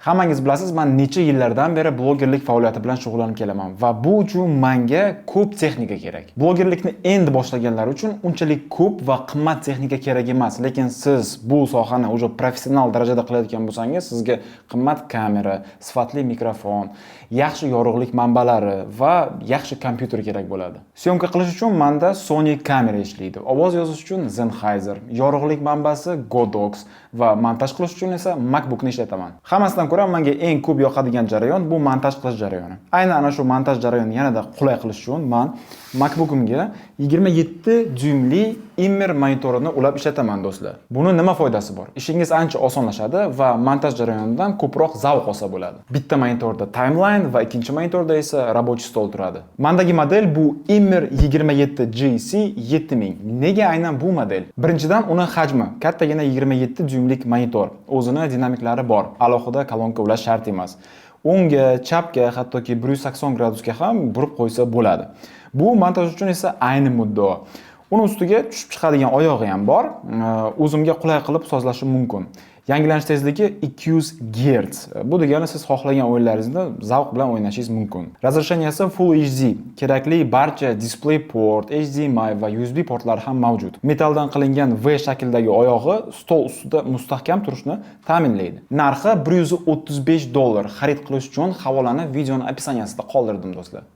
Hammangiz bilasiz, men necha yillardan beri blogerlik faoliyati bilan shug'ullanib kelaman va bu uchun menga ko'p texnika kerak. Blogerlikni endi boshlaganlar uchun unchalik ko'p va qimmat texnika kerak emas, lekin siz bu sohani o'zi professional darajada qilayotgan bo'lsangiz, sizga qimmat kamera, sifatli mikrofon, yaxshi yorug'lik manbalari va yaxshi kompyuter kerak bo'ladi. Syomka qilish uchun menda Sony kamera ishlaydi. Ovoz yozish uchun Sennheiser, yorug'lik manbasi Godox va montaj qilish uchun esa MacBookni ishlataman. Hammasidan ko'ra menga eng ko'p yoqadigan jarayon bu montaj qilish jarayoni. Aynan ana shu montaj jarayonini yanada qulay qilish uchun men MacBookimga 27 dyuymli Immer monitorini ulab ishlataman do'stlar. Buni nima foydasi bor? Ishingiz ancha osonlashadi va montaj jarayonidan ko'proq zavq olsa bo'ladi. Bitta monitorda timeline va ikkinchi monitorda esa рабочий stol turadi. Mendagi model bu Immer 27GC 7000. Nega aynan bu model? Birinchidan uni hajmi, kattagina 27 dyuymlik monitor. O'zini dinamiklari bor. Alohida kolonka ulash shart emas. O'ngga, chapga, hattoki 180 gradusga ham burib qo'ysa bo'ladi. Bu montaj uchun esa ayni muddao. Uni ustiga tushib chiqadigan oyog'i ham bor. O'zimga qulay qilib sozlashim mumkin. Yangilanish tezligi 200 Hz. Bu degani siz xohlagan o'yinlaringizni zavq bilan o'ynashingiz mumkin. Razresheniyasi Full HD. Kerakli barcha DisplayPort, HDMI va USB portlari ham mavjud. Metalldan qilingan V shakldagi oyog'i stol ustida mustahkam turishni ta'minlaydi. Narxi $135. Xarid qilish uchun havolani videoning opisiyaniyasida qoldirdim do'stlar.